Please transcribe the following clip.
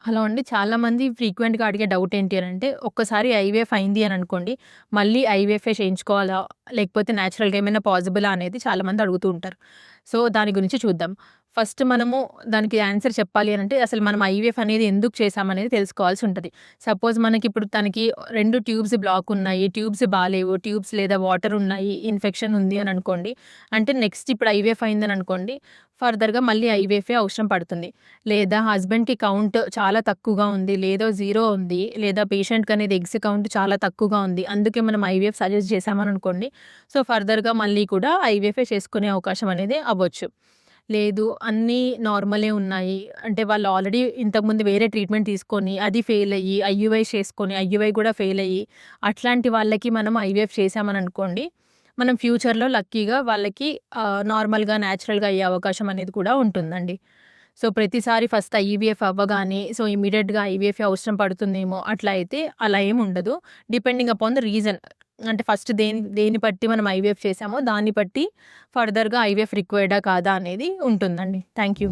Hello అండి. చాలామంది ఫ్రీక్వెంట్‌గా అడిగే డౌట్ ఏంటి అనంటే, ఒక్కసారి ఐవీఎఫ్ అయింది అని అనుకోండి, మళ్ళీ ఐవీఎఫ్ఏ చేయించుకోవాలా? లేకపోతే నేచురల్‌గా ఏమైనా పాసిబులా? అనేది చాలామంది అడుగుతూ ఉంటారు. సో, దాని గురించి చూద్దాం. ఫస్ట్ మనము దానికి ఆన్సర్ చెప్పాలి అనంటే, అసలు మనం ఐవీఎఫ్ అనేది ఎందుకు చేశామనేది తెలుసుకోవాల్సి ఉంటది. సపోజ్ మనకిప్పుడు తనకి 2 ట్యూబ్స్ బ్లాక్ ఉన్నాయి. ట్యూబ్స్ బాలేవు. ట్యూబ్స్ లేదా వాటర్ ఉన్నాయి. ఇన్ఫెక్షన్ ఉంది అని అనుకోండి. అంటే నెక్స్ట్ ఇప్పుడు ఐవీఎఫ్ అయిందని అనుకోండి. ఫర్దర్‌గా మళ్ళీ ఐవీఎఫ్ఏ అవసరం పడుతుంది. లేదా హస్బెండ్‌కి కౌంట్ చాలా తక్కువగా ఉంది. లేదా 0 ఉంది. లేదా పేషెంట్‌కనేది ఎగ్స్ కౌంట్ చాలా తక్కువగా ఉంది. అందుకే మనం ఐవీఎఫ్ సజెస్ట్ చేశామననుకోండి. సో, ఫర్దర్‌గా మళ్ళీ కూడా ఐవీఎఫ్ఏ చేసుకునే అవకాశం అనేది అవ్వచ్చు. లేదు అన్నీ నార్మలే ఉన్నాయి. అంటే వాళ్ళు ఆల్రెడీ ఇంతకుముందు వేరే ట్రీట్మెంట్ తీసుకొని, అది ఫెయిల్ అయ్యి, ఐయూఐ చేసుకొని, ఐయూఐ కూడా ఫెయిల్ అయ్యి, అట్లాంటి వాళ్ళకి మనం ఐవీఎఫ్ చేశామననుకోండి. మనం ఫ్యూచర్‌లో లక్కీగా వాళ్ళకి నార్మల్‌గా, నేచురల్‌గా అయ్యే అవకాశం అనేది కూడా ఉంటుందండి. సో, ప్రతిసారి ఫస్ట్ ఐవీఎఫ్ అవ్వగానే సో, ఇమ్మీడియేట్‌గా ఐవీఎఫ్ అవసరం పడుతుందేమో అట్లా అయితే అలా ఏమి ఉండదు. Depending upon the reason. అంటే ఫస్ట్ దేన్ని బట్టి మనం ఐవీఎఫ్ చేసామో దాన్ని బట్టి ఫర్దర్‌గా ఐవీఎఫ్ రిక్వైర్డా కాదా అనేది ఉంటుందండి. Thank you.